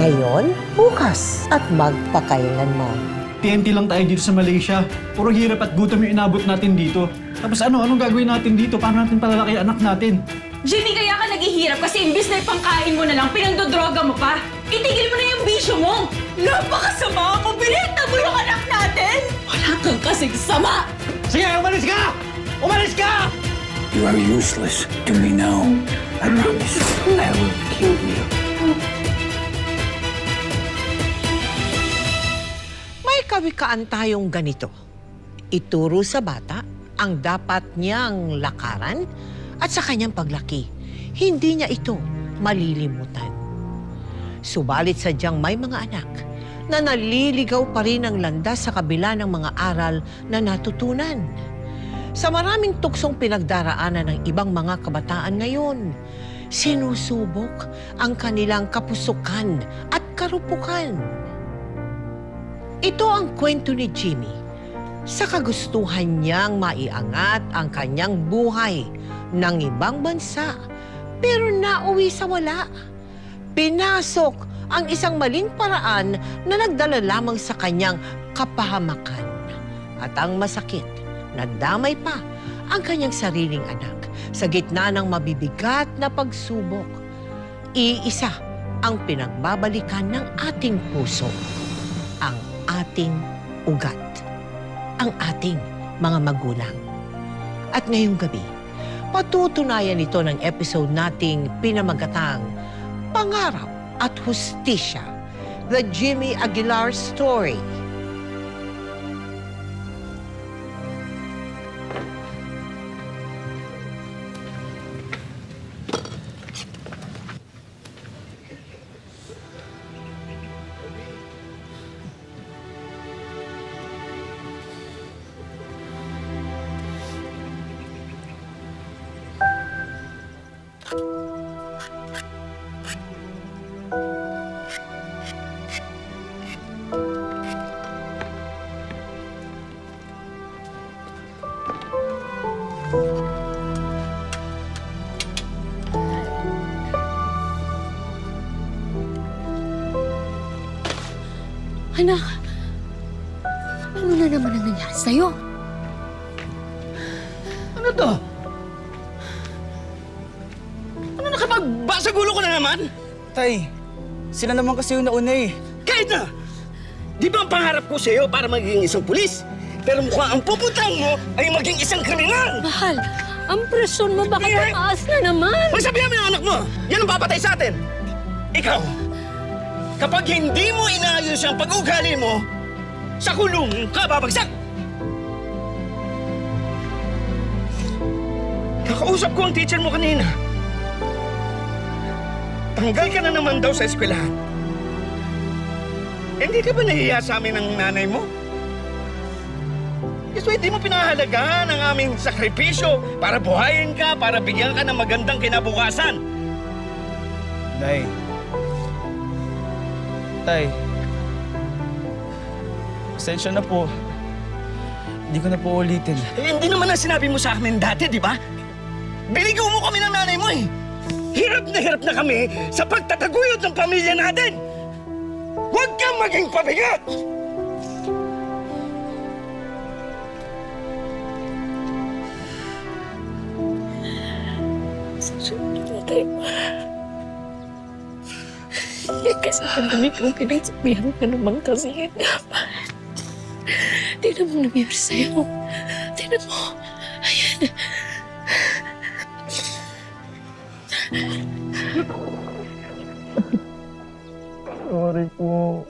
Ngayon, bukas, at magpakailanman. TNT lang tayo dito sa Malaysia. Puro hirap at gutom yung inabot natin dito. Tapos anong gagawin natin dito? Paano natin palalaki ang anak natin? Jimmy, kaya ka naghihirap kasi imbis na ipangkain mo na lang, pinagdodroga mo pa. Itigil mo na yung bisyo mo. Napakasama mo! Binenta mo yung anak natin! Wala kang kasing sama! Sige, umalis ka! Umalis ka! You are useless to me now. I promise I will kill you. May kawikaan tayong ganito. Ituro sa bata ang dapat niyang lakaran at sa kanyang paglaki, hindi niya ito malilimutan. Subalit sadyang may mga anak na naliligaw pa rin ang landas sa kabila ng mga aral na natutunan. Sa maraming tuksong pinagdaraanan ng ibang mga kabataan ngayon, sinusubok ang kanilang kapusukan at karupukan. Ito ang kwento ni Jimmy sa kagustuhan niyang maiangat ang kanyang buhay ng ibang bansa pero nauwi sa wala. Pinasok ang isang maling paraan na nagdala lamang sa kanyang kapahamakan. At ang masakit, nadamay pa ang kanyang sariling anak sa gitna ng mabibigat na pagsubok. Iisa ang pinagbabalikan ng ating puso, ang ating ugat, ang ating mga magulang. At ngayong gabi, patutunayan ito ng episode nating pinamagatang Pangarap at Hustisya, The Jimmy Aguilar Story. Anak, ano na naman ang nangyari sa'yo? Ano to? Ano nakapagbasagulo ko na naman? Tay, sila naman kasi yung nauna eh. Kahit na! Di ba ang pangarap ko sa'yo para maging isang pulis? Pero mukhang ang pupuntahan mo ay maging isang kriminal! Mahal, ang presyon mo baka tumaas na naman. Magsabihan mo yung anak mo! Yan ang papatay sa atin! Ikaw, kapag hindi mo inaayos ang pag-ugali mo, sa kulong ka babagsak! Kakausap ko ang teacher mo kanina. Tanggal ka na naman daw sa eskwelahan. Hindi ka ba nahiya sa amin ng nanay mo? Gusto hindi mo pinahalagahan ang aming sakripisyo para buhayin ka, para bigyan ka ng magandang kinabukasan. Tay. Tay. Pasensya na po. Hindi ko na po ulitin. Eh, hindi naman ang sinabi mo sa amin dati, di ba? Binigaw mo kami ng nanay mo eh. Hirap na kami sa pagtataguyod ng pamilya natin. Huwag kang maging pabigat! Kasi ang dami kong pinagsabihan ka naman kasi. Tignan mo nangyari sa'yo. Tignan mo. Ayan. Sorry po.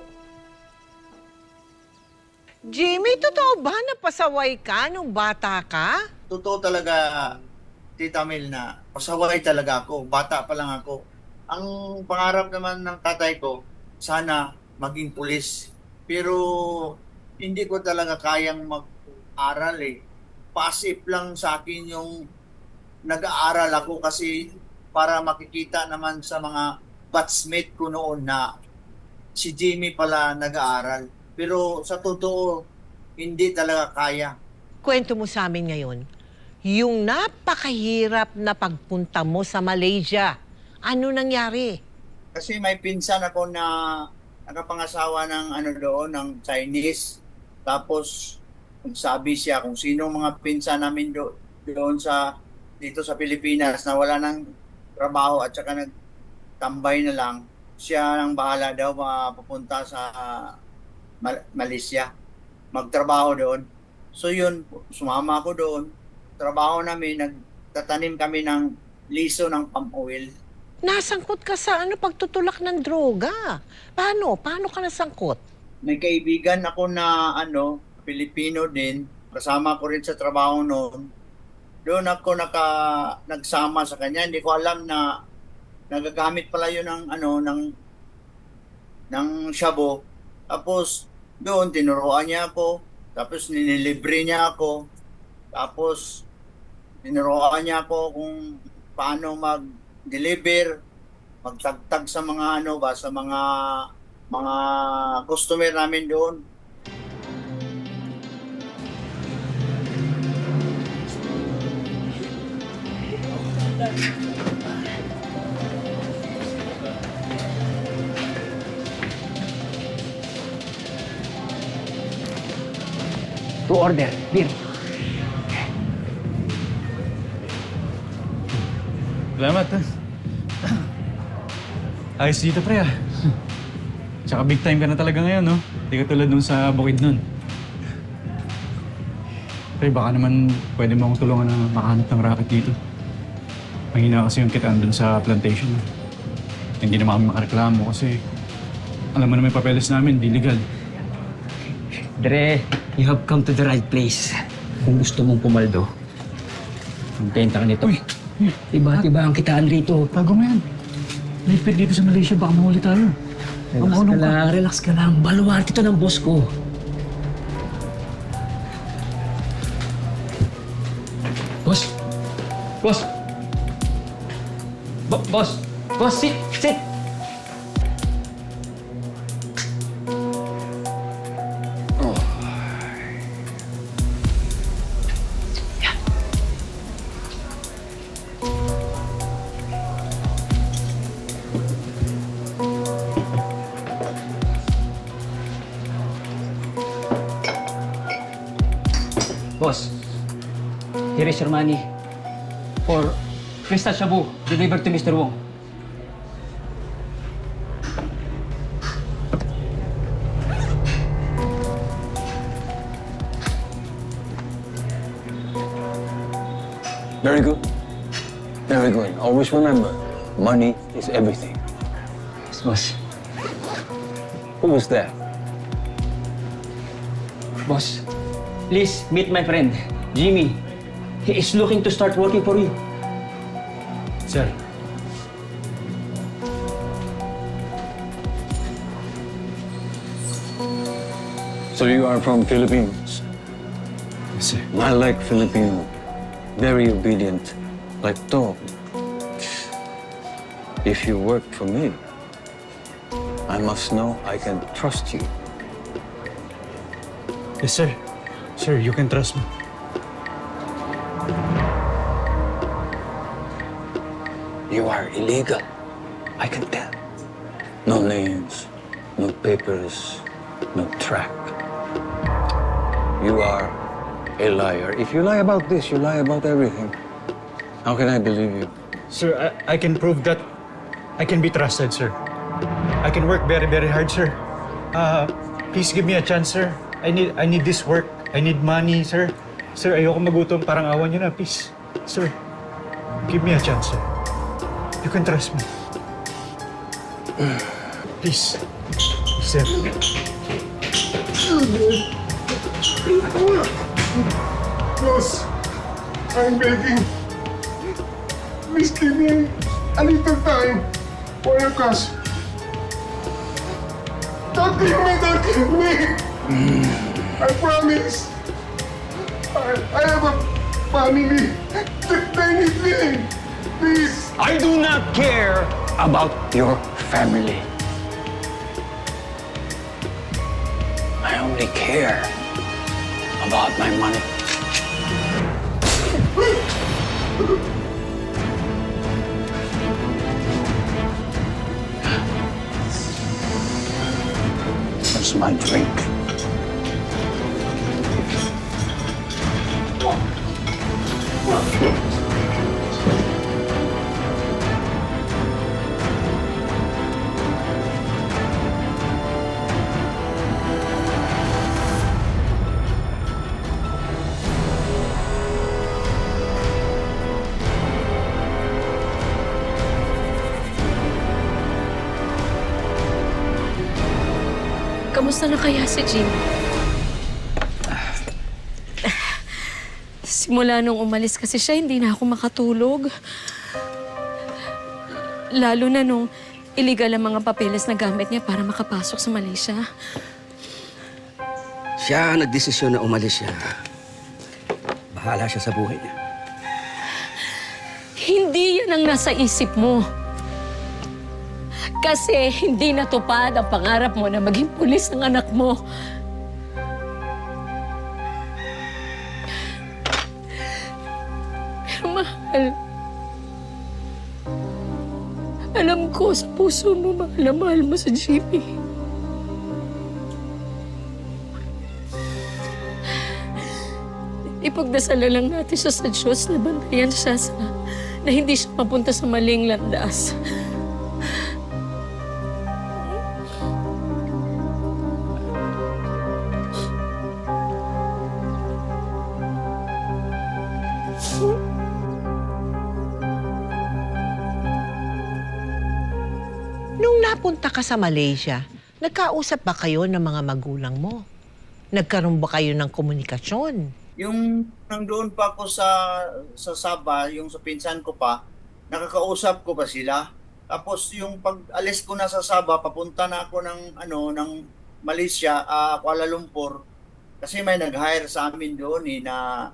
Jimmy, totoo ba na pasaway ka nung bata ka? Totoo talaga, Tita Mel, na pasaway talaga ako. Bata pa lang ako. Ang pangarap naman ng tatay ko, sana maging pulis. Pero hindi ko talaga kayang mag-aral eh. Passive lang sa akin yung nag-aaral ako kasi para makikita naman sa mga batchmate ko noon na si Jimmy pala nag-aaral. Pero sa totoo, hindi talaga kaya. Kwento mo sa amin ngayon, yung napakahirap na pagpunta mo sa Malaysia. Ano nangyari? Kasi may pinsan ako na nakapangasawa ng ano doon, ng Chinese. Tapos sabi siya kung sino mga pinsan namin doon sa dito sa Pilipinas na wala ng trabaho at saka nagtambay na lang, siya ang bahala daw mapupunta sa Malaysia, magtrabaho doon. So yun, sumama ako doon. Trabaho namin, nagtatanim kami ng liso ng palm oil. Nasangkot ka sa pagtutulak ng droga. Paano? Paano ka nasangkot? May kaibigan ako na Pilipino din, kasama ko rin sa trabaho noon. Doon ako nagsama sa kanya. Hindi ko alam na nagagamit pala yun ng shabu. Tapos doon tinuruan niya ako. Tapos ninilibre niya ako. Tapos tinuruan niya ako kung paano mag-deliver, magtagtag sa mga sa mga customer namin doon. To order, beer. Salamat, ha? Ayos dito, pre, ah. Tsaka big time ka na talaga ngayon, no? Hindi ka tulad nung sa bukid nun. Pre, baka naman pwede mo akong tulungan na makahanap ng racket dito. Mahina kasi yung kitaan dun sa plantation. Hindi naman kami makareklamo kasi alam mo naman yung papeles namin, di legal. Dre, you have come to the right place. Kung gusto mong pumaldo, magbenta ka nito. Uy! Tiba-tiba ang kitaan rito. Bago mo yan. Lipid dito sa Malaysia, baka mahuli tayo. Relax ka lang. Baluarte ito ng boss ko. Boss! Boss! Boss! Boss, sit! Sit! Boss, here is your money for Crystal Shabu delivered to Mr. Wong. Very good. Very good. Always remember, money is everything. Yes, boss. Who was that? Boss, please meet my friend, Jimmy. He is looking to start working for you. Sir. So you are from Philippines? Yes, sir. I like Filipino. Very obedient, like dog. If you work for me, I must know I can trust you. Yes, sir. Sir, you can trust me. You are illegal. I can tell. No names, no papers, no track. You are a liar. If you lie about this, you lie about everything. How can I believe you? Sir, I can prove that I can be trusted, sir. I can work very, very hard, sir. Please give me a chance, sir. I need this work. I need money, sir. Sir, ayoko magutom. Parang awan niyo na, please. Sir, give me a chance, sir. You can trust me. Please. Sir. Boss, I'm begging. Please give me a little time for your cash. Don't kill me, don't kill me. I promise. I have a family. They need me. Please. I do not care about your family. I only care about my money. my drink. Kamusta na kaya si Jim? Simula nung umalis kasi siya, hindi na ako makatulog. Lalo na nung illegal ang mga papeles na gamit niya para makapasok sa Malaysia. Siya nagdesisyon na umalis siya. Bahala siya sa buhay niya. Hindi yan ang nasa isip mo. Kasi hindi natupad ang pangarap mo na maging pulis ng anak mo. Pero mahal, alam ko sa puso mo, mahal na mahal mo sa Jimmy. Ipagdasalan lang natin siya sa Diyos na bantayan siya na hindi siya mapunta sa maling landas. Nung napunta ka sa Malaysia, nagkausap ba kayo ng mga magulang mo? Nagkaroon ba kayo ng komunikasyon? Yung nandoon pa ako sa Sabah, yung sa pinsan ko pa, nakakausap ko pa sila. Tapos yung pag-alis ko na sa Sabah, papunta na ako ng Malaysia, Kuala Lumpur. Kasi may nag-hire sa amin doon na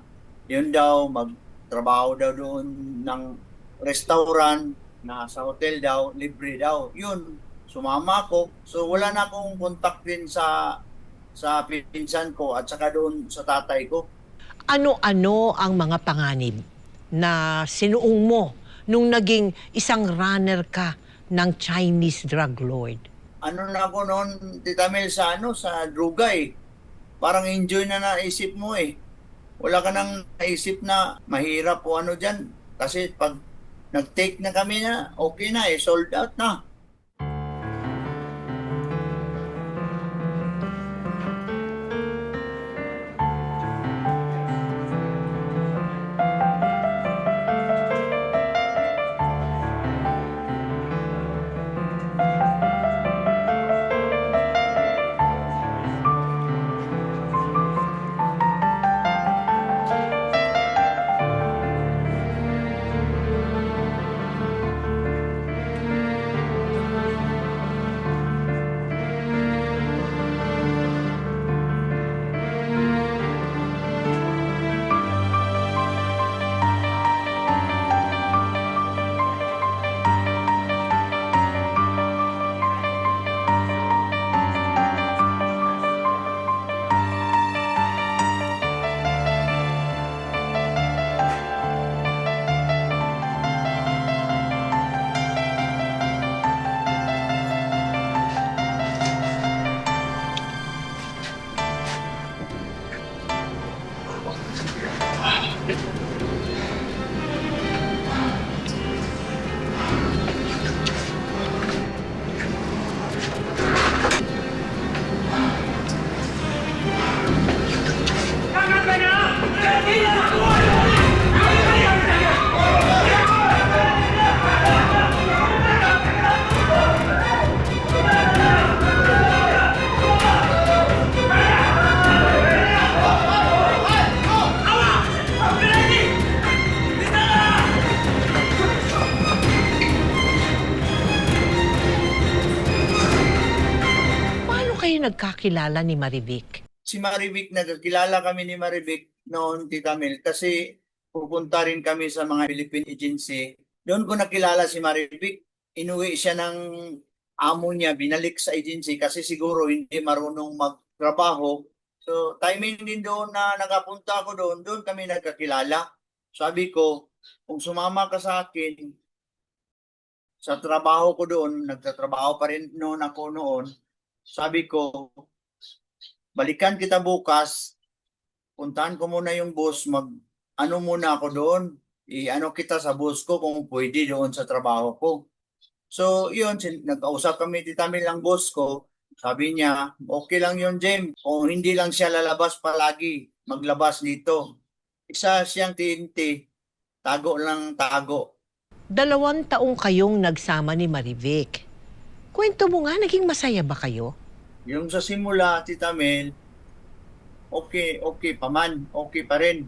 yun daw, magtrabaho daw doon ng restaurant, na sa hotel daw, libre daw. Yun, sumama ako. So wala na akong contact din sa pinsan ko at saka doon sa tatay ko. Ano-ano ang mga panganib na sinuong mo nung naging isang runner ka ng Chinese drug lord? Ano na ako noon, Tita Mel, sa droga eh. Parang enjoy na naisip mo eh. Wala ka nang naisip na mahirap o ano dyan. Kasi pag nag-take na kami na, okay na eh, sold out na. Nagkakilala ni Marivic? Si Marivic, nagkakilala kami ni Marivic noon, Tita Mel, kasi pupunta rin kami sa mga Philippine agency. Doon ko nakilala si Marivic. Inuwi siya ng amo niya, binalik sa agency kasi siguro hindi marunong magtrabaho. So, timing din doon na nakapunta ako doon kami nagkakilala. Sabi ko, kung sumama ka sa akin, sa trabaho ko doon, nagtatrabaho pa rin noon ako noon, sabi ko, balikan kita bukas. Puntahan ko muna yung boss, ano muna ako doon. I-ano kita sa boss ko kung pwede doon sa trabaho ko. So, yun, nagkausap kami, Tita Mel, ang boss ko. Sabi niya, okay lang yun, Jem. Kung hindi lang siya lalabas palagi, maglabas dito. Isa siyang TNT, tago lang tago. 2 taong kayong nagsama ni Marivic. Kwento mo nga, naging masaya ba kayo? Yung sa simula, Tita Mel, okay pa man, okay pa rin.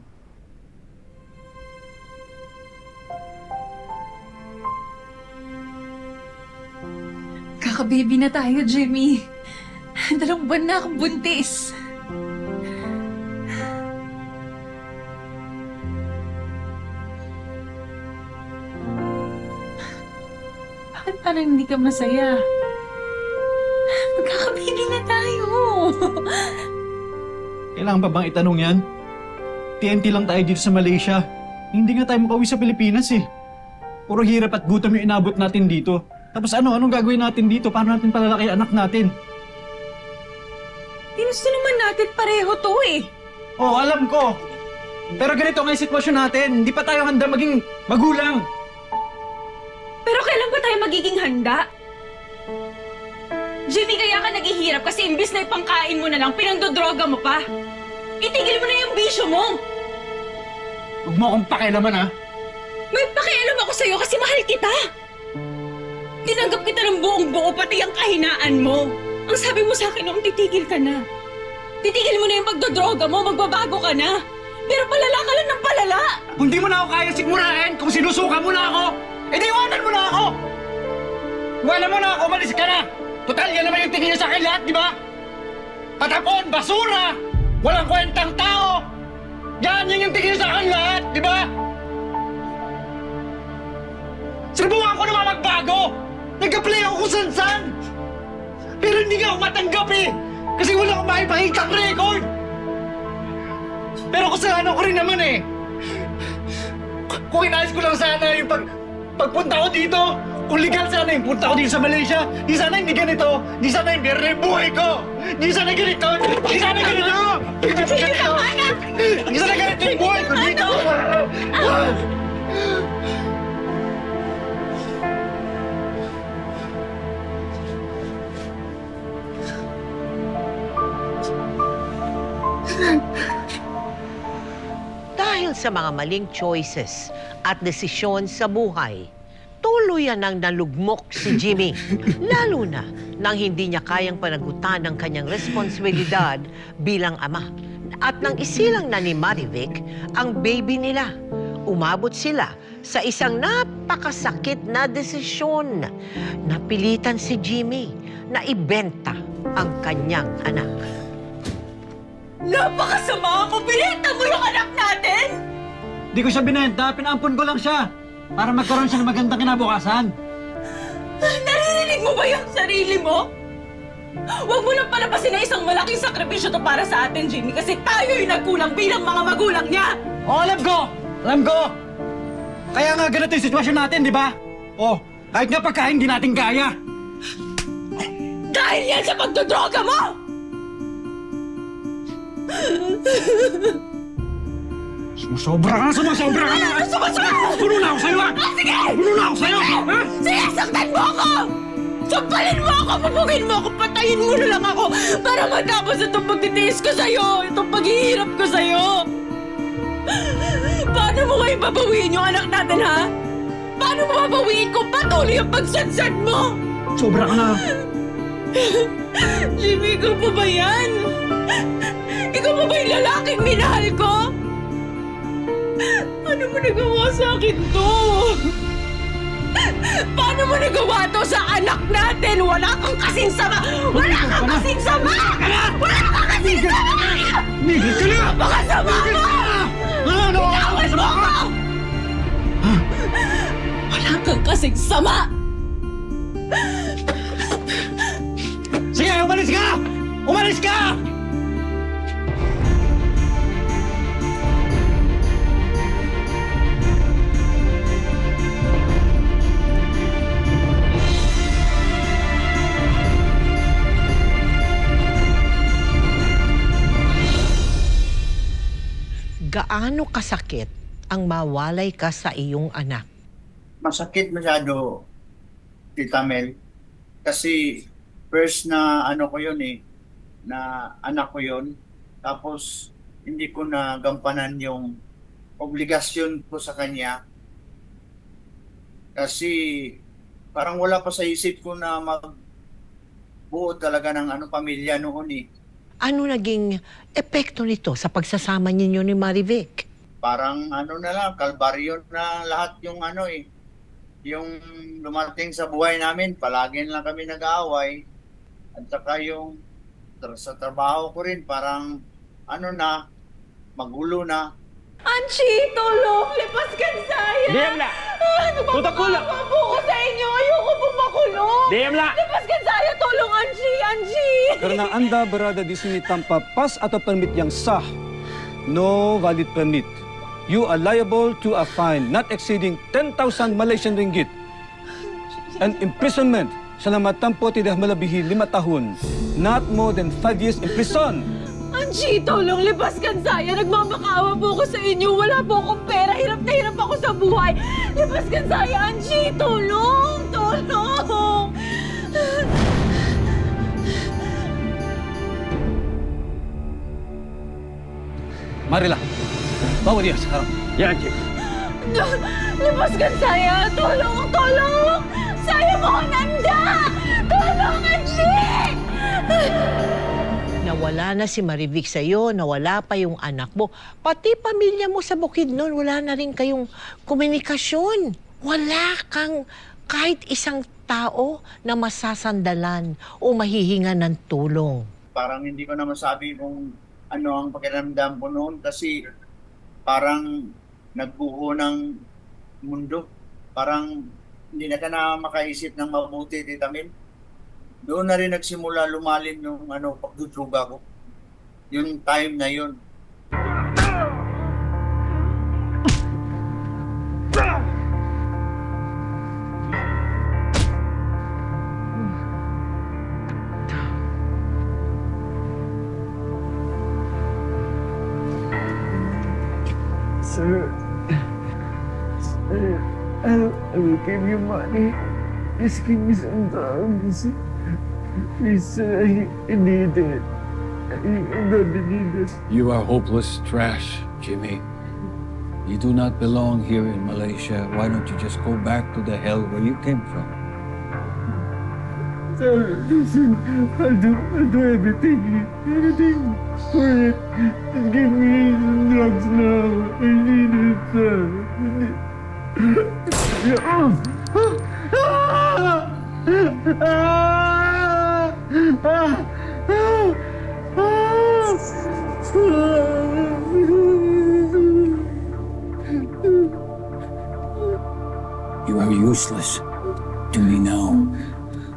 Kaka-baby na tayo, Jimmy. 2 buwan na akong buntis. Bakit parang hindi ka masaya? Magkaka-baby na tayo. Kailangan pa bang itanong yan? TNT lang tayo dito sa Malaysia. Hindi nga tayo makauwi sa Pilipinas eh. Puro hirap at gutom yung inabot natin dito. Tapos anong gagawin natin dito? Paano natin palalaki anak natin? Ginusto naman natin pareho to eh. Oo, alam ko. Pero ganito nga yung sitwasyon natin. Hindi pa tayo handa maging magulang. Pero kailan ba tayo magiging handa? Jimmy, kaya ka naghihirap kasi imbis na ipangkain mo na lang, pinangdodroga mo pa. Itigil mo na yung bisyo mo. Huwag mo akong pakialaman ha. May pakialam ako sa'yo kasi mahal kita. Tinanggap kita ng buong buo pati ang kahinaan mo. Ang sabi mo sa akin noong titigil ka na. Titigil mo na yung pagdodroga mo, magbabago ka na. Pero palala ka lang ng palala. Kung di mo na ako kaya sigmurahin, kung sinusuka mo na ako, edi iwanan mo na ako! Iwanan mo na ako, umalis ka na! Total, yan naman yung tingin niyo sa akin lahat, di ba? Patapon, basura! Walang kwentang tao! Yan yung tingin niyo sa akin lahat, di ba? Sinubukan ko naman magbago! Nag-apply ako kung saan-saan! Pero hindi nga ako matanggap eh! Kasi wala akong maipakitang record! Pero kasalanan ko rin naman eh! Kung inayos ko lang sana yung pagpunta ko dito, kung legal sana yung punta ko dito sa Malaysia, di sana hindi ganito, di sana yung biyernes buhay ko! Di sana ganito! Di sana ganito! Di sana ganito yung buhay ko dito! Dahil sa mga maling choices at desisyon sa buhay, tuluyan nang nalugmok si Jimmy. Lalo na nang hindi niya kayang panagutan ng kanyang responsibilidad bilang ama. At nang isilang na ni Marivic ang baby nila, umabot sila sa isang napakasakit na desisyon. Napilitan si Jimmy na ibenta ang kanyang anak. Napakasama mo! Binenta mo yung anak natin! Di ko siya binenta, pinaampun ko lang siya para magkaroon siya ng magandang kinabukasan. Naririnig mo ba yung sarili mo? Huwag mo nang palabasin na isang malaking sakripisyo to para sa atin, Jimmy, kasi tayo'y nagkulang bilang mga magulang niya! Oh, alam ko! Alam ko! Kaya nga ganito yung sitwasyon natin, di ba? Oh, kahit nga pagkain di natin kaya. Dahil yan sa pagdodroga mo! Sumusobra ka na! Puno na ako sa'yo, ha? Sige! Puno na ako sa'yo! Ha? Sige, saktan mo ako! Sampalin mo ako! Pupugin mo ako! Patayin mo na lang ako! Para matapos itong pagtitiis ko sa'yo! Itong paghihirap ko sa'yo! Paano mo kayo babawiin yung anak natin, ha? Paano mo babawiin kung patuloy ang pagsadsad mo? Sobra ka na! Jimmy, ikaw pa ba yan? Ikaw pa ba yung lalaking minahal ko? Paano mo nagawa sa akin to? Paano mo nagawa to sa anak natin? Wala kang kasing sama! Wala kang kasing sama! Wala kang kasing sama! Migil ka na! Napakasama mo! Bitawan mo ako! Wala kang kasing sama! Sige, umalis ka! Umalis ka! Gaano kasakit ang mawalay ka sa iyong anak? Masakit masyado, Tita Mel. Kasi first na ano ko yun na anak ko yun. Tapos hindi ko na gampanan yung obligasyon ko sa kanya. Kasi parang wala pa sa isip ko na magbuo talaga ng pamilya noon. Ano naging epekto nito sa pagsasama ninyo ni Marivic? Parang na lang, kalbaryo na lahat yung yung dumating sa buhay namin. Palagi na lang kami nag-aaway. At saka yung sa trabaho ko rin, parang magulo na. Angie, tulong! Lipas ka saya! Diamla! Nagpapakawa po ko sa inyo! Ayoko po makulong! Diamla! Lipas ka saya! Tulong, Angie! Angie! Karena Anda berada di sini tanpa pas atau permit yang sah, no valid permit, you are liable to a fine not exceeding 10,000 Malaysian ringgit and imprisonment selama tempoh tidak melebihi 5 tahun, not more than 5 years in prison. Angie, tulong! Lipas ka saya! Nagmamakaawa po ko sa inyo! Wala po akong pera! Hirap na hirap ako sa buhay! Lipas ka saya! Angie, tulong! Tulong! Marilah, bawa dia sekarang. Ya, Chief. Lepaskan saya! Tolong! Tolong! Saya mohon Anda! Tolong, Angie! Nawala na si Marivic sa'yo, nawala pa yung anak mo. Pati pamilya mo sa Bukidnon, wala na rin kayong komunikasyon. Wala kang kahit isang tao na masasandalan o mahihinga ng tulong. Parang hindi ko na masabi kung ano ang pakiramdam ko noon kasi parang nagbuo ng mundo. Parang hindi na ka na makaisip ng mabuti, Tita Mel. Doon na rin nagsimula lumalim yung pagdudruga ko. Yung time na yun. Sir, I will give you money. Just give me some drugs. Please, sir, I need it. I really need it. You are hopeless trash, Jimmy. You do not belong here in Malaysia. Why don't you just go back to the hell where you came from? Sir, listen, I'll do everything for it. Just give me some drugs now. I need it, sir. You are useless to me now,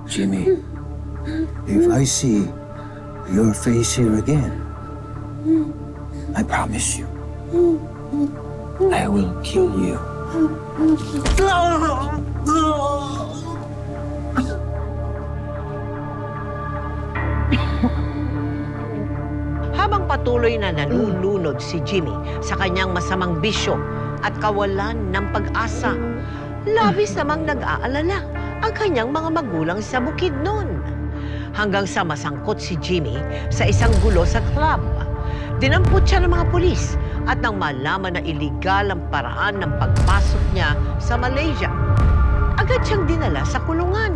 Jimmy. If I see your face here again, I promise you, I will kill you. Habang patuloy na nalulunod si Jimmy sa kanyang masamang bisyo at kawalan ng pag-asa, labis namang nag-aalala ang kanyang mga magulang sa Bukidnon. Hanggang sa masangkot si Jimmy sa isang gulo sa club. Dinampot siya ng mga pulis at nang malaman na iligal ang paraan ng pagpasok niya sa Malaysia, agad siyang dinala sa kulungan.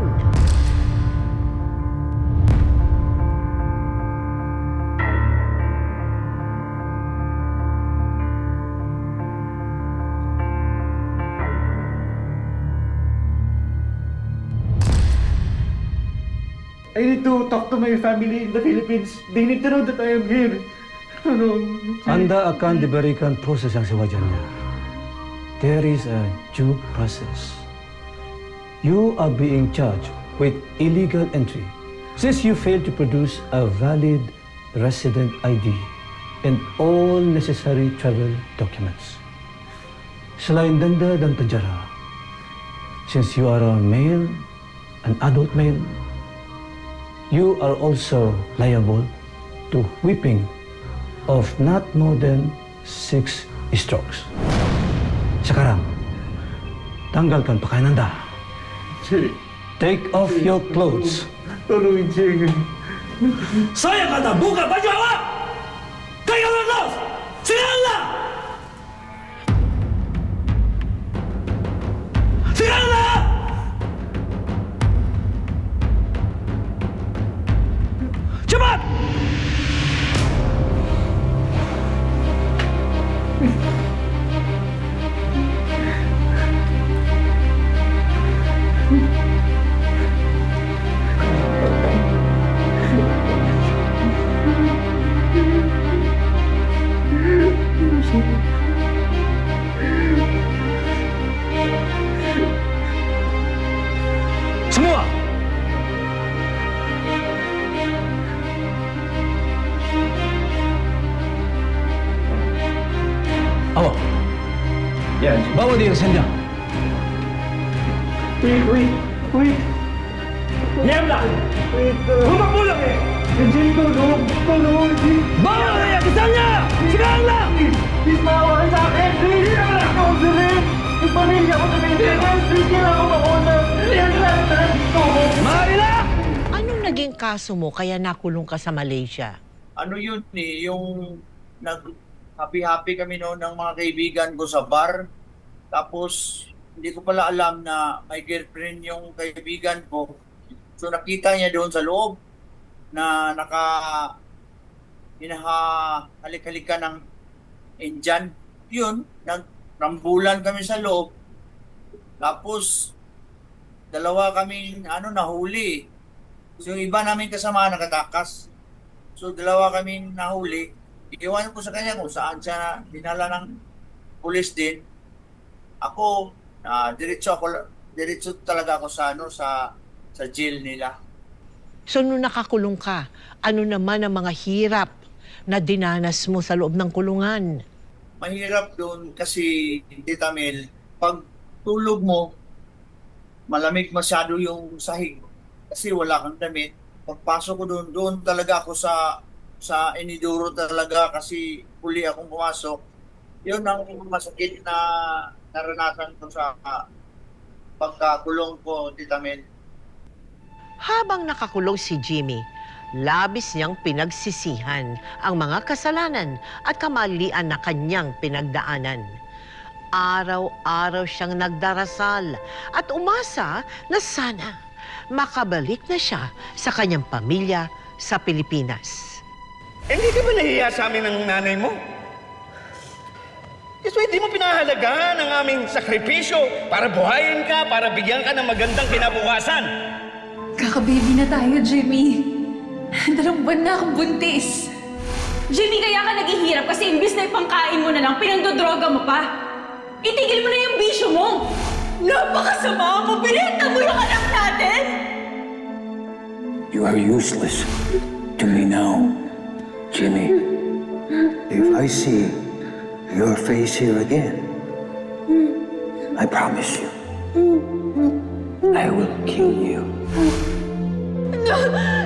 I need to talk to my family in the Philippines. They need to know that I am here. Anda akan diberikan proses yang sewajarnya. There is a due process. You are being charged with illegal entry since you failed to produce a valid resident ID and all necessary travel documents. Selain denda dan penjara, since you are a male, an adult male, you are also liable to whipping of not more than 6 strokes. Sekarang, tanggalkan pakaian Anda. Jay, Take off your clothes. tulungan Jay. Saya kata buka baju awak! Take off your clothes! Sekarang lah! Sekarang lah! Cepat! Semua! Awak, Ya, bawa dia ke sendang. Wait. Diamlah! Wait, Rumah pulang eh! Jay, tulungan, Jay. Bawa dia ke sana! Sekarang lah! Please, maawa sa akin. Please, ako, Jay. Yung pamilya ko sa Pilipinas. Please, kailangan ko makunat. Yan lang, ko. Marilah! Anong naging kaso mo kaya nakulong ka sa Malaysia? Ano yun eh, yung nag-happy-happy kami noon ng mga kaibigan ko sa bar. Tapos, hindi ko pala alam na may girlfriend yung kaibigan ko. So nakita niya doon sa loob na halik-halikan ng Indian. Yun, nagrambulan kami sa loob. Tapos, dalawa kaming nahuli. So yung iba namin kasama nakatakas. So dalawa kaming nahuli. Iiwan ko sa kanya kung saan siya dinala ng pulis din. Ako, diretso talaga ako sa jail nila. So nung nakakulong ka, ano naman ang mga hirap na dinanas mo sa loob ng kulungan? Mahirap doon kasi, Tita Mel, pag tulog mo, malamig masyado yung sahig kasi wala kang damit. Pagpasok ko doon talaga ako sa iniduro talaga kasi huli akong pumasok. Yun ang masakit na naranasan ko sa pagkakulong ko, Tita Mel. Habang nakakulong si Jimmy, labis niyang pinagsisihan ang mga kasalanan at kamalian na kanyang pinagdaanan. Araw-araw siyang nagdarasal at umasa na sana makabalik na siya sa kanyang pamilya sa Pilipinas. Hindi ka ba nahiya sa amin ng nanay mo? Kasi hindi mo pinahalagahan ang aming sakripisyo para buhayin ka, para bigyan ka ng magandang kinabukasan. Kaka-baby na tayo, Jimmy. 2 buwan na akong buntis. Jimmy, kaya ka naghihirap kasi imbis na ipangkain mo na lang, pinagdodroga mo pa. Itigil mo na yung bisyo mo. Napakasama mo! Binenta mo yung anak natin! You are useless to me now, Jimmy. If I see your face here again, I promise you, I will kill you.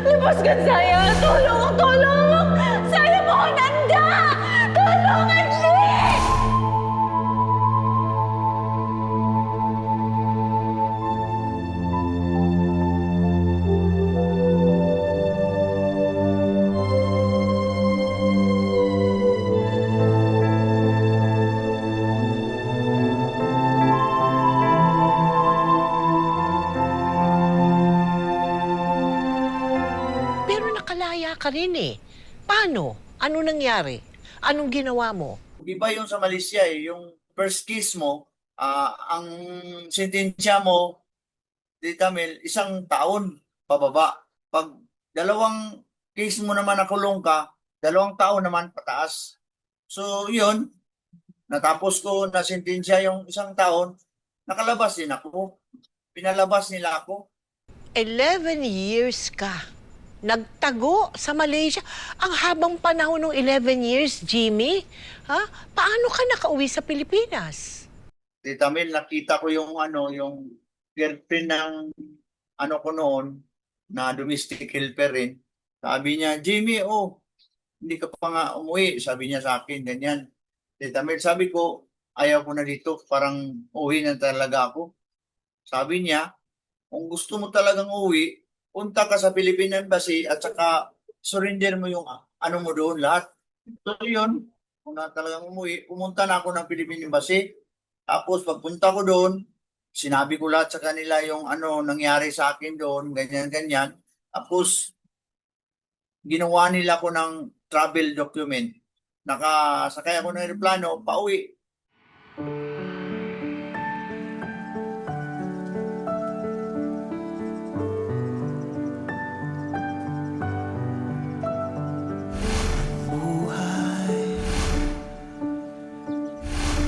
Labas ka, Saya! Tulong! Tulong! Saya mo ko nanda! Tulong, Angie! Pero nakalaya ka rin eh. Paano? Ano nangyari? Anong ginawa mo? Iba yung sa Malaysia eh, yung first kiss mo, ang sentensya mo, Tita Mel, 1 taon pababa. Pag 2 case mo naman nakulong ka, 2 taon naman pataas. So yun, natapos ko na sentensya yung 1 taon, nakalabas din ako. Pinalabas nila ako. 11 years ka. Nagtago sa Malaysia. Ang habang panahon ng 11 years, Jimmy. Ha? Paano ka nakauwi sa Pilipinas? Tita Mel, nakita ko yung yung girlfriend ng ko noon na domestic helper rin. Sabi niya, Jimmy, hindi ka pa nga umuwi. Sabi niya sa akin, ganyan. Tita Mel, sabi ko, ayaw ko na dito. Parang uwi na talaga ako. Sabi niya, kung gusto mo talagang uwi, punta ka sa Philippine Embassy at saka surrender mo yung ano mo doon lahat. So yun, kung na talagang umuwi, pumunta na ako ng Philippine Embassy. Tapos pagpunta ko doon, sinabi ko lahat sa kanila yung ano nangyari sa akin doon, ganyan-ganyan. Tapos ginawa nila ko ng travel document. Nakasakay ako ng aeroplano, pauwi.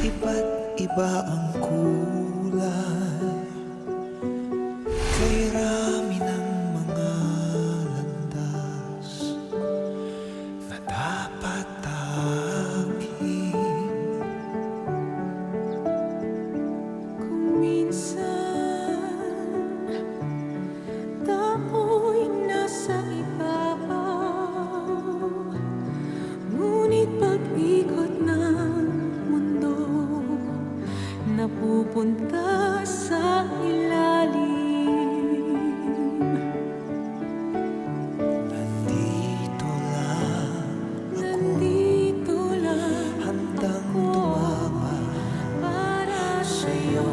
Iba't iba ang kulay, kay rami ng mga landas na dapat takin. Kung minsan tako'y nasa ibabaw, ngunit pag-ikot ng mundo napupunta sa ilalim. Nandito lang handang tumama para sa'yo.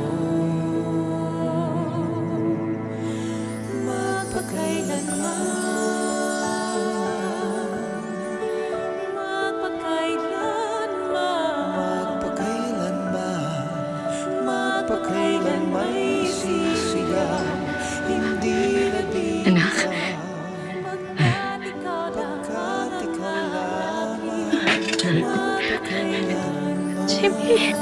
Magpakailan may sisigaw, hindi na di Anak. pagkat ikaw lamang. Magpakailan Jimmy.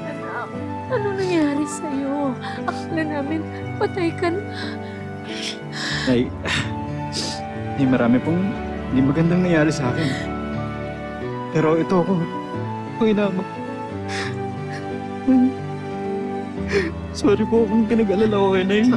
Anak, ano nangyari sa'yo? Akala namin patay ka na. Nay, marami pong hindi magandang nangyari sa akin. Pero ito ako, inamak. Sorry po kung pinag-alala ko kayo, Nay.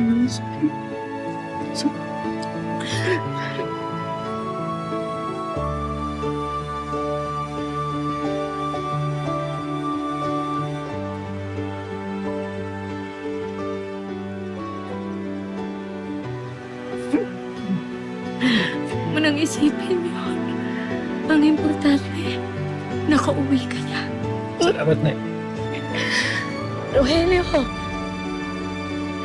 Huwag mo nang isipin yun. Ang importante, nakauwi ka na. Salamat, Nay. Rogelio,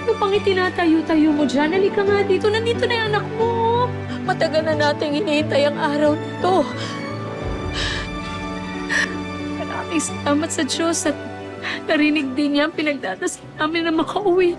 ano pang itinatayo-tayo mo dyan? Halika nga dito. Nandito na yung anak mo. Matagal na nating hinihintay ang araw nito. Maraming salamat sa Diyos at narinig din niya ang pinagdadasal namin na makauwi.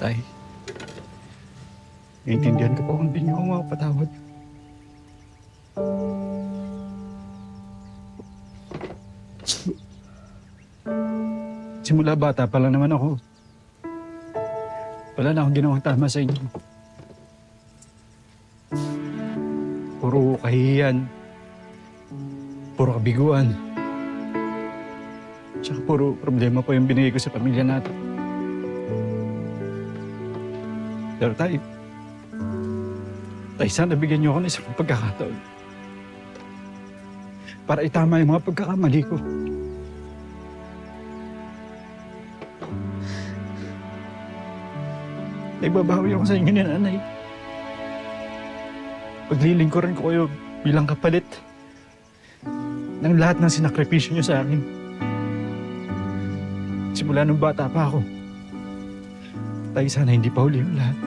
Tay, naiintindihan ko po kung hindi niyo ako makapatawad. Simula bata pa lang naman ako. Wala na akong ginawang tama sa inyo. Puro kahihiyan. Puro kabiguan. Tsaka puro problema po yung binigay ko sa pamilya natin. Pero tay, sana bigyan niyo ako ng isang pagkakataon para itama yung mga pagkakamali ko. Nagbabawi ako sa inyo ni Nanay. Paglilingkuran ko kayo bilang kapalit ng lahat ng sinakripisyo niyo sa akin. Simula nung bata pa ako. Tay, sana hindi pa huli yung lahat.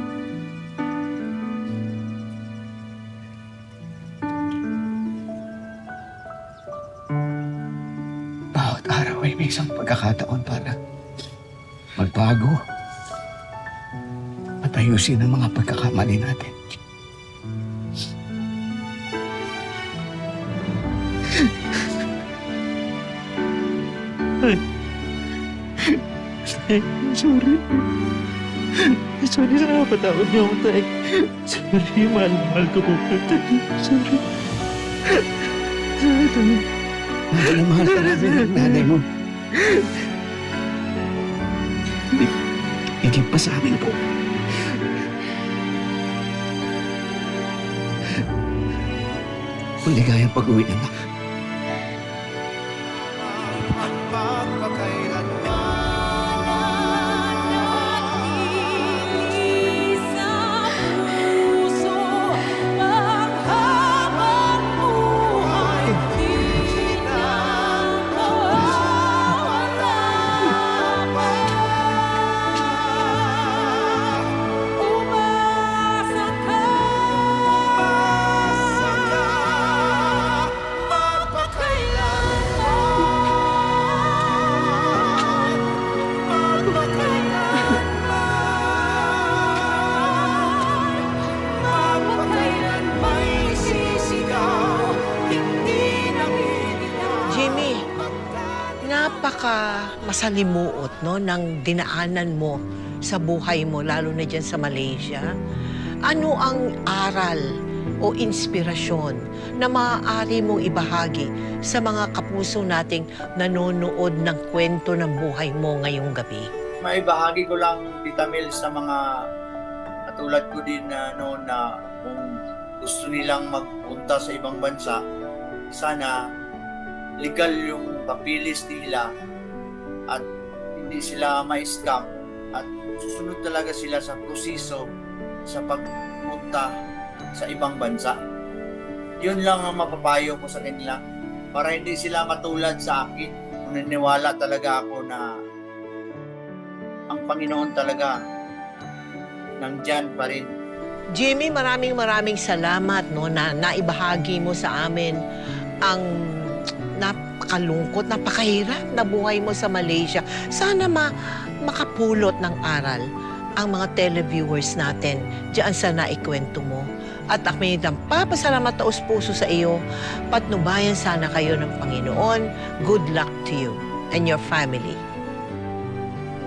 Bawat araw ay may isang pagkakataon para magbago At ayusin ang mga pagkakamali natin. Sorry. Sorry sa nakapatawad niyo ako, Tay. Sorry, mahal na mahal ko po. Sorry. Sorry, Tay. Mahal na mahal ka namin ng nanay mo. Higit pa sa amin po. Maligayang pag-uwi, anak. Jimmy, napaka masalimuot no, ng dinaanan mo sa buhay mo, lalo na dyan sa Malaysia. Ano ang aral o inspirasyon na maaari mong ibahagi sa mga kapuso nating nanonood ng kwento ng buhay mo ngayong gabi? Maibahagi ko lang, Tita Mel, sa mga katulad ko din na noon na kung gusto nilang magpunta sa ibang bansa, sana legal yung papilis nila at hindi sila ma-scam at susunod talaga sila sa proseso sa pagpunta sa ibang bansa. Yun lang ang mapapayo ko sa kanila para hindi sila matulad sa akin. Naniniwala talaga ako na ang Panginoon talaga nandyan pa rin. Jimmy, maraming salamat no, na naibahagi mo sa amin ang napakalungkot, napakahirap na buhay mo sa Malaysia. Sana makapulot ng aral ang mga televiewers natin diyan sa naikwento mo. At ako'y nagpapasalamat taos-puso sa iyo. Patnubayan sana kayo ng Panginoon. Good luck to you and your family.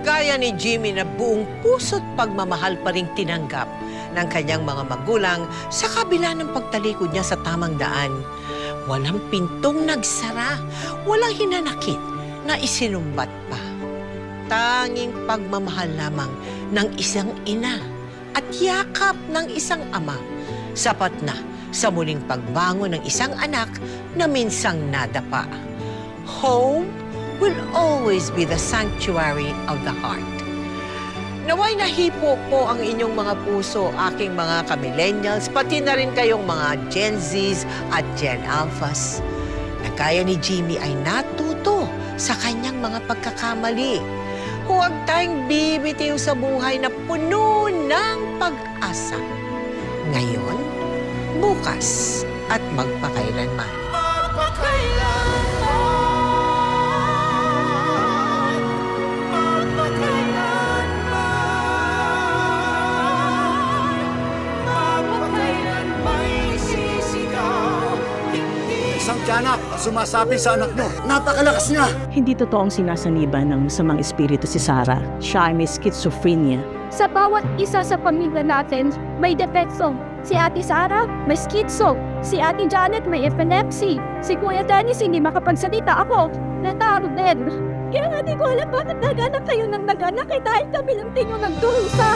Gaya ni Jimmy na buong puso't pagmamahal pa rin tinanggap ng kanyang mga magulang sa kabila ng pagtalikod niya sa tamang daan. Walang pintong nagsara, walang hinanakit na isinumbat pa. Tanging pagmamahal lamang ng isang ina at yakap ng isang ama, sapat na sa muling pagbangon ng isang anak na minsang nadapa. Home will always be the sanctuary of the heart. Naway nahipo po ang inyong mga puso, aking mga ka-millennials, pati na rin kayong mga Gen Zs at Gen Alphas. Na gaya ni Jimmy ay natuto sa kanyang mga pagkakamali. Huwag tayong bibitiw sa buhay na puno ng pag-asa. Ngayon, bukas, at magpakailanman. Isang tiyanak, sumasabi sa anak mo. Napakalakas niya! Hindi totoong sinasaniban ng masamang espiritu si Sarah. Siya ay may schizophrenia. Sa bawat isa sa pamilya natin, may depekto. Si Ate Sarah, may schizo. Si Ate Janet, may epilepsy. Si Kuya Dennis, hindi makapagsalita. Ako, nataro din. Kaya nga di ko alam bakit naganak kayo ng naganak dahil kami lang din yung nagdurusa.